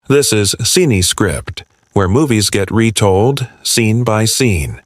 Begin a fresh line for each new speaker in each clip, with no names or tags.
This is Cine Script, where movies get retold, scene by scene.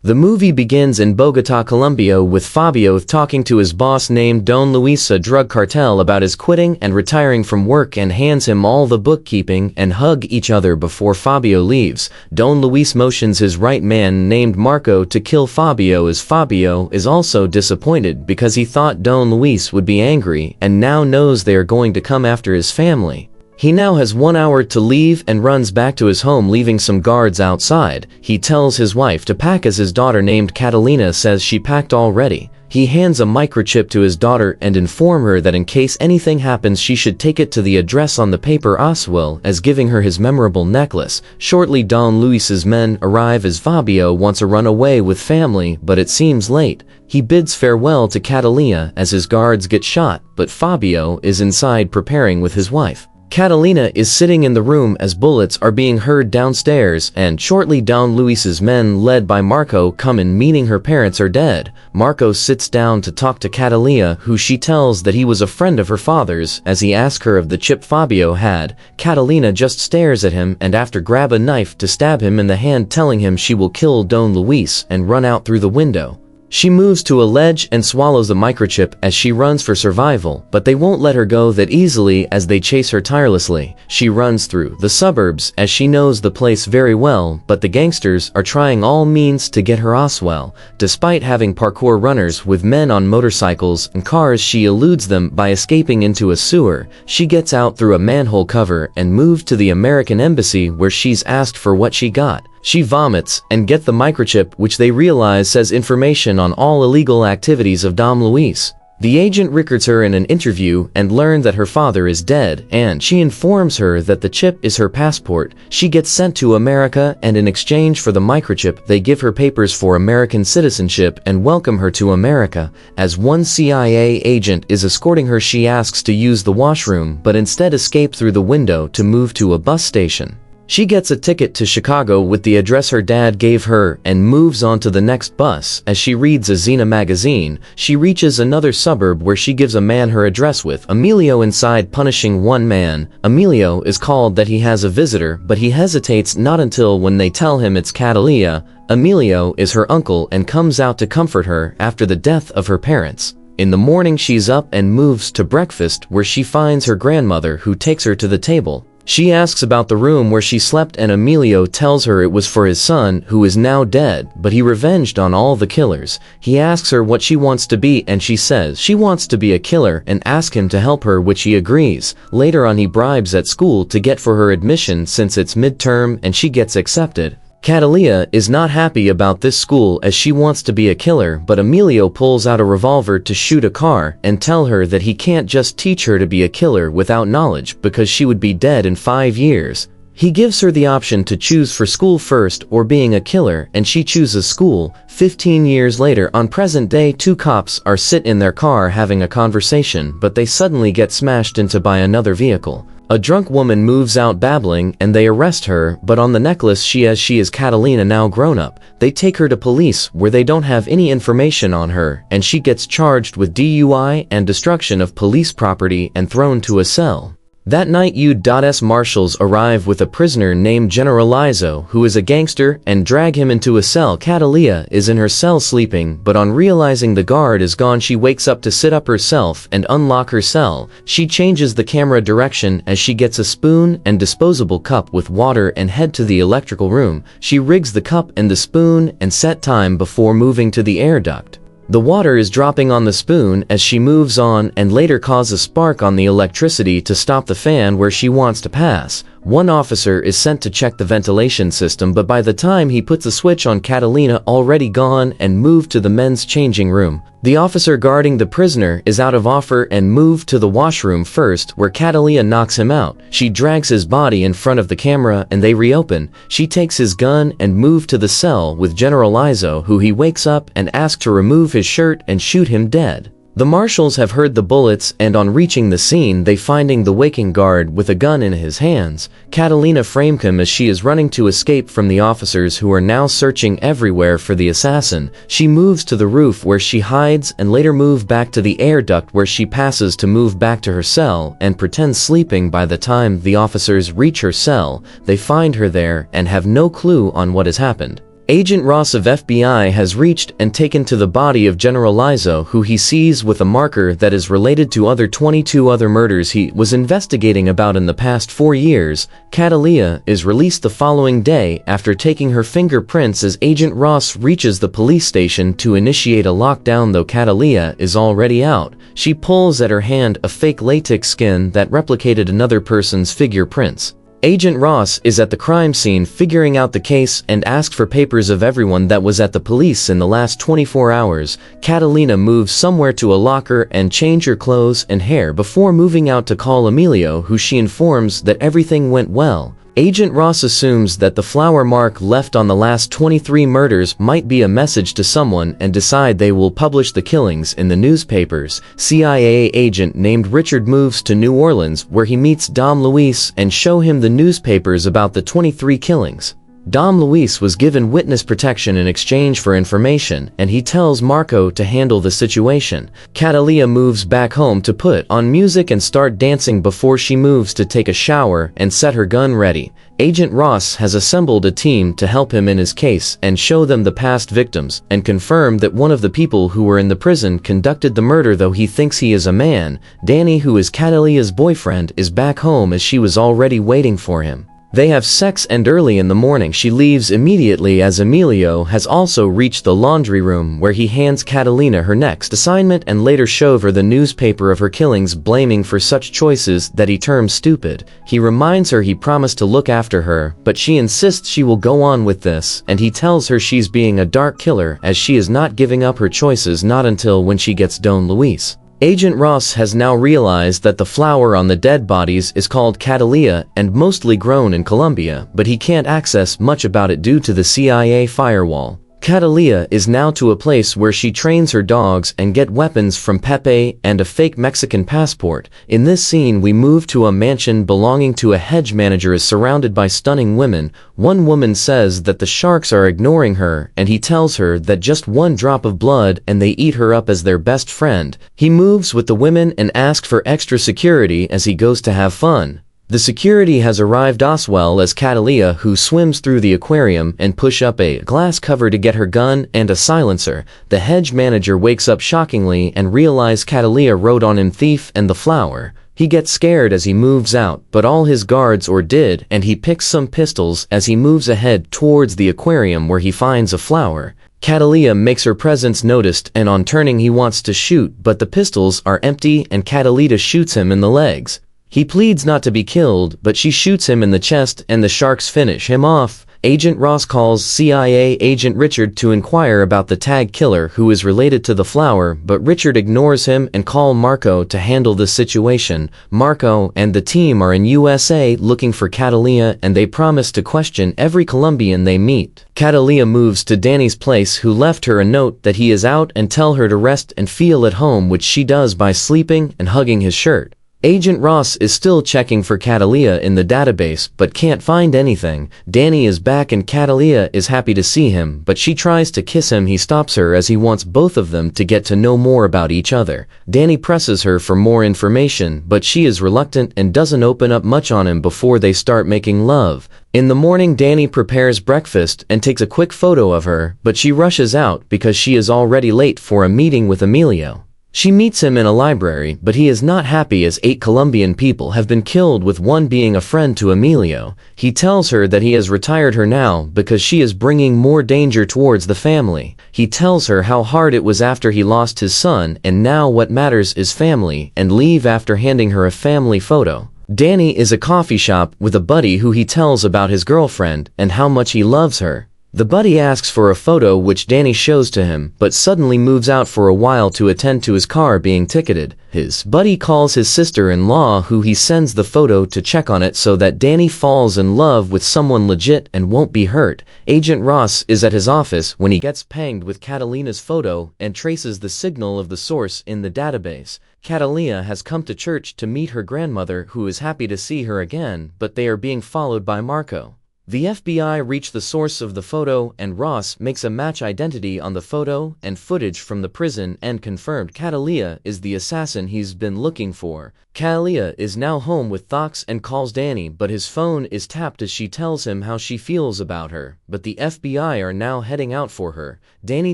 The movie begins in Bogota, Colombia, with Fabio talking to his boss named Don Luis, a drug cartel, about his quitting and retiring from work, and hands him all the bookkeeping and hug each other before Fabio leaves. Don Luis motions his right man named Marco to kill Fabio, as Fabio is also disappointed because he thought Don Luis would be angry and now knows they are going to come after his family. He now has 1 hour to leave and runs back to his home, leaving some guards outside. He tells his wife to pack as his daughter named Catalina says she packed already. He hands a microchip to his daughter and informs her that in case anything happens she should take it to the address on the paper as well as giving her his memorable necklace. Shortly Don Luis's men arrive as Fabio wants to run away with family, but it seems late. He bids farewell to Catalina as his guards get shot, but Fabio is inside preparing with his wife. Catalina is sitting in the room as bullets are being heard downstairs, and shortly Don Luis's men led by Marco come in, meaning her parents are dead. Marco sits down to talk to Catalina, who she tells that he was a friend of her father's. As he asks her of the chip Fabio had, Catalina just stares at him and after grab a knife to stab him in the hand, telling him she will kill Don Luis and run out through the window. She moves to a ledge and swallows the microchip as she runs for survival, but they won't let her go that easily as they chase her tirelessly. She runs through the suburbs as she knows the place very well, but the gangsters are trying all means to get her as well. Despite having parkour runners with men on motorcycles and cars, she eludes them by escaping into a sewer. She gets out through a manhole cover and moves to the American embassy, where she's asked for what she got. She vomits and gets the microchip, which they realize says information on all illegal activities of Don Luis. The agent records her in an interview and learns that her father is dead, and she informs her that the chip is her passport. She gets sent to America, and in exchange for the microchip they give her papers for American citizenship and welcome her to America. As one CIA agent is escorting her, she asks to use the washroom but instead escape through the window to move to a bus station. She gets a ticket to Chicago with the address her dad gave her and moves on to the next bus. As she reads a Xena magazine, she reaches another suburb where she gives a man her address with Emilio inside, punishing one man. Emilio is called that he has a visitor, but he hesitates not until when they tell him it's Catalina. Emilio is her uncle and comes out to comfort her after the death of her parents. In the morning she's up and moves to breakfast, where she finds her grandmother, who takes her to the table. She asks about the room where she slept and Emilio tells her it was for his son, who is now dead, but he revenged on all the killers. He asks her what she wants to be and she says she wants to be a killer and asks him to help her, which he agrees. Later on he bribes at school to get for her admission since it's midterm, and she gets accepted. Catalina is not happy about this school as she wants to be a killer, but Emilio pulls out a revolver to shoot a car and tell her that he can't just teach her to be a killer without knowledge because she would be dead in 5 years. He gives her the option to choose for school first or being a killer, and she chooses school. 15 years later, on present day, two cops are sit in their car having a conversation, but they suddenly get smashed into by another vehicle. A drunk woman moves out babbling and they arrest her, but on the necklace she is Catalina, now grown up. They take her to police where they don't have any information on her, and she gets charged with DUI and destruction of police property and thrown to a cell. That night U.S. Marshals arrive with a prisoner named Generalizo, who is a gangster, and drag him into a cell. Catalina is in her cell sleeping, but on realizing the guard is gone she wakes up to sit up herself and unlock her cell. She changes the camera direction as she gets a spoon and disposable cup with water and head to the electrical room. She rigs the cup and the spoon and set time before moving to the air duct. The water is dropping on the spoon as she moves on and later causes a spark on the electricity to stop the fan where she wants to pass. One officer is sent to check the ventilation system, but by the time he puts the switch on, Catalina already gone and moved to the men's changing room. The officer guarding the prisoner is out of offer and moved to the washroom first, where Catalina knocks him out. She drags his body in front of the camera and they reopen. She takes his gun and move to the cell with Generalizo, who he wakes up and asks to remove his shirt and shoot him dead. The marshals have heard the bullets, and on reaching the scene they finding the waking guard with a gun in his hands. Catalina framed him as she is running to escape from the officers who are now searching everywhere for the assassin. She moves to the roof where she hides and later move back to the air duct where she passes to move back to her cell and pretends sleeping. By the time the officers reach her cell, they find her there and have no clue on what has happened. Agent Ross of FBI has reached and taken to the body of General Lizo, who he sees with a marker that is related to 22 other murders he was investigating about in the past 4 years. Catalina is released the following day after taking her fingerprints as Agent Ross reaches the police station to initiate a lockdown. Though Catalina is already out, she pulls at her hand a fake latex skin that replicated another person's fingerprints. Agent Ross is at the crime scene figuring out the case and asks for papers of everyone that was at the police in the last 24 hours. Catalina moves somewhere to a locker and change her clothes and hair before moving out to call Emilio, who she informs that everything went well. Agent Ross assumes that the flower mark left on the last 23 murders might be a message to someone and decide they will publish the killings in the newspapers. CIA agent named Richard moves to New Orleans where he meets Dom Luis and show him the newspapers about the 23 killings. Dom Luis was given witness protection in exchange for information, and he tells Marco to handle the situation. Catalina moves back home to put on music and start dancing before she moves to take a shower and set her gun ready. Agent Ross has assembled a team to help him in his case and show them the past victims and confirm that one of the people who were in the prison conducted the murder, though he thinks he is a man. Danny, who is Catalina's boyfriend, is back home as she was already waiting for him. They have sex, and early in the morning she leaves immediately as Emilio has also reached the laundry room where he hands Catalina her next assignment and later shows her the newspaper of her killings, blaming for such choices that he terms stupid. He reminds her he promised to look after her, but she insists she will go on with this, and he tells her she's being a dark killer as she is not giving up her choices, not until when she gets Don Luis. Agent Ross has now realized that the flower on the dead bodies is called Catalina and mostly grown in Colombia, but he can't access much about it due to the CIA firewall. Catalina is now to a place where she trains her dogs and get weapons from Pepe and a fake Mexican passport. In this scene we move to a mansion belonging to a hedge manager is surrounded by stunning women. One woman says that the sharks are ignoring her, and he tells her that just one drop of blood and they eat her up as their best friend. He moves with the women and asks for extra security as he goes to have fun. The security has arrived as well as Catalina, who swims through the aquarium and push up a glass cover to get her gun and a silencer. The hedge manager wakes up shockingly and realizes Catalina wrote on him thief and the flower. He gets scared as he moves out, but all his guards did, and he picks some pistols as he moves ahead towards the aquarium where he finds a flower. Catalina makes her presence noticed, and on turning he wants to shoot, but the pistols are empty and Catalina shoots him in the legs. He pleads not to be killed, but she shoots him in the chest and the sharks finish him off. Agent Ross calls CIA agent Richard to inquire about the tag killer who is related to the flower, but Richard ignores him and calls Marco to handle the situation. Marco and the team are in USA looking for Catalina, and they promise to question every Colombian they meet. Catalina moves to Danny's place, who left her a note that he is out and tell her to rest and feel at home, which she does by sleeping and hugging his shirt. Agent Ross is still checking for Catalina in the database but can't find anything. Danny is back and Catalina is happy to see him, but she tries to kiss him. He stops her as he wants both of them to get to know more about each other. Danny presses her for more information, but she is reluctant and doesn't open up much on him before they start making love. In the morning, Danny prepares breakfast and takes a quick photo of her, but she rushes out because she is already late for a meeting with Emilio. She meets him in a library, but he is not happy as 8 Colombian people have been killed, with one being a friend to Emilio. He tells her that he has retired her now because she is bringing more danger towards the family. He tells her how hard it was after he lost his son, and now what matters is family, and leave after handing her a family photo. Danny is a coffee shop with a buddy who he tells about his girlfriend and how much he loves her. The buddy asks for a photo which Danny shows to him, but suddenly moves out for a while to attend to his car being ticketed. His buddy calls his sister-in-law, who he sends the photo to check on it so that Danny falls in love with someone legit and won't be hurt. Agent Ross is at his office when he gets pinged with Catalina's photo and traces the signal of the source in the database. Catalina has come to church to meet her grandmother, who is happy to see her again, but they are being followed by Marco. The FBI reach the source of the photo, and Ross makes a match identity on the photo and footage from the prison and confirmed Catalina is the assassin he's been looking for. Catalina is now home with Thox and calls Danny, but his phone is tapped as she tells him how she feels about her, but the FBI are now heading out for her. Danny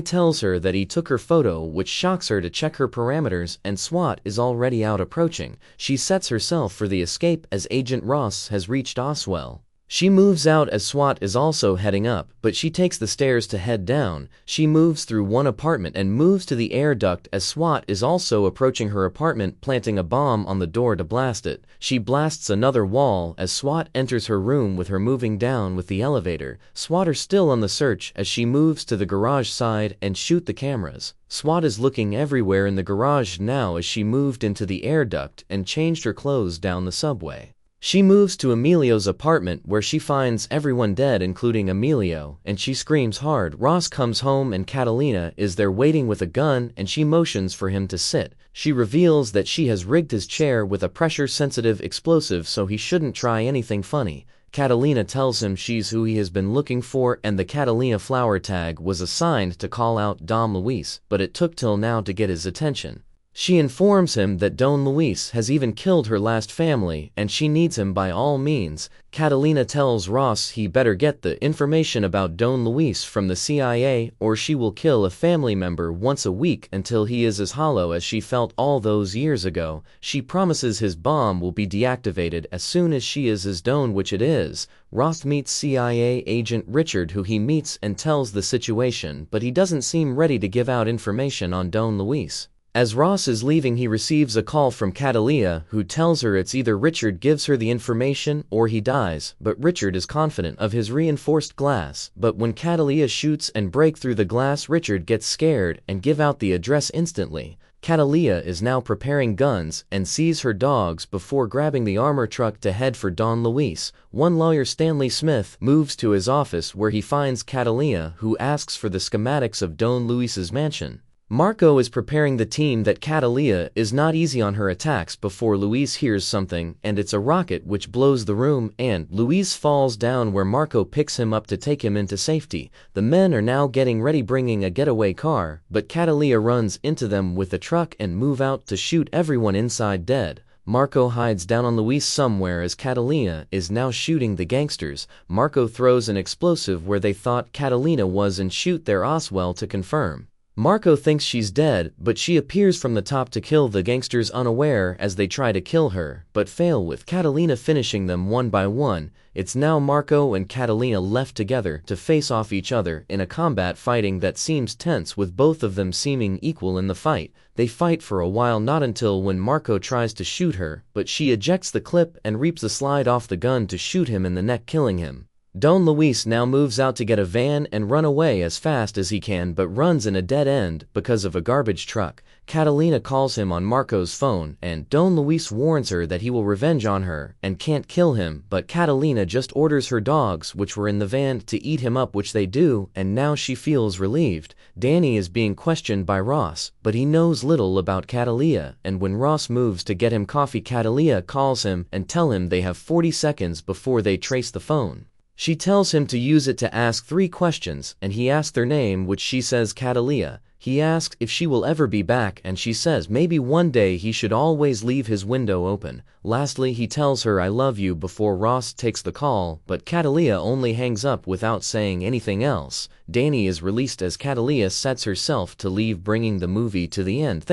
tells her that he took her photo, which shocks her to check her parameters, and SWAT is already out approaching. She sets herself for the escape as Agent Ross has reached Oswell. She moves out as SWAT is also heading up, but she takes the stairs to head down. She moves through one apartment and moves to the air duct as SWAT is also approaching her apartment, planting a bomb on the door to blast it. She blasts another wall as SWAT enters her room with her moving down with the elevator. SWAT are still on the search as she moves to the garage side and shoot the cameras. SWAT is looking everywhere in the garage now as she moved into the air duct and changed her clothes down the subway. She moves to Emilio's apartment where she finds everyone dead including Emilio, and she screams hard. Ross comes home and Catalina is there waiting with a gun and she motions for him to sit. She reveals that she has rigged his chair with a pressure-sensitive explosive so he shouldn't try anything funny. Catalina tells him she's who he has been looking for and the Catalina flower tag was assigned to call out Dom Luis, but it took till now to get his attention. She informs him that Don Luis has even killed her last family and she needs him by all means. Catalina tells Ross he better get the information about Don Luis from the CIA or she will kill a family member once a week until he is as hollow as she felt all those years ago. She promises his bomb will be deactivated as soon as she is as Don, which it is. Ross meets CIA agent Richard, who he meets and tells the situation, but he doesn't seem ready to give out information on Don Luis. As Ross is leaving, he receives a call from Catalina, who tells her it's either Richard gives her the information or he dies, but Richard is confident of his reinforced glass. But when Catalina shoots and break through the glass, Richard gets scared and give out the address instantly. Catalina is now preparing guns and sees her dogs before grabbing the armor truck to head for Don Luis. One lawyer, Stanley Smith, moves to his office where he finds Catalina, who asks for the schematics of Don Luis's mansion. Marco is preparing the team that Catalina is not easy on her attacks before Luis hears something, and it's a rocket which blows the room, and Luis falls down where Marco picks him up to take him into safety. The men are now getting ready, bringing a getaway car, but Catalina runs into them with the truck and move out to shoot everyone inside dead. Marco hides down on Luis somewhere as Catalina is now shooting the gangsters. Marco throws an explosive where they thought Catalina was and shoot their Oswell to confirm. Marco thinks she's dead, but she appears from the top to kill the gangsters unaware as they try to kill her, but fail, with Catalina finishing them one by one. It's now Marco and Catalina left together to face off each other in a combat fighting that seems tense, with both of them seeming equal in the fight. They fight for a while, not until when Marco tries to shoot her, but she ejects the clip and reaps the slide off the gun to shoot him in the neck, killing him. Don Luis now moves out to get a van and run away as fast as he can, but runs in a dead end because of a garbage truck. Catalina calls him on Marco's phone, and Don Luis warns her that he will revenge on her and can't kill him, but Catalina just orders her dogs, which were in the van, to eat him up, which they do, and now she feels relieved. Danny is being questioned by Ross, but he knows little about Catalina, and when Ross moves to get him coffee, Catalina calls him and tell him they have 40 seconds before they trace the phone. She tells him to use it to ask 3 questions, and he asks their name, which she says Catalina. He asks if she will ever be back, and she says maybe one day he should always leave his window open. Lastly, he tells her I love you before Ross takes the call, but Catalina only hangs up without saying anything else. Danny is released as Catalina sets herself to leave, bringing the movie to the end.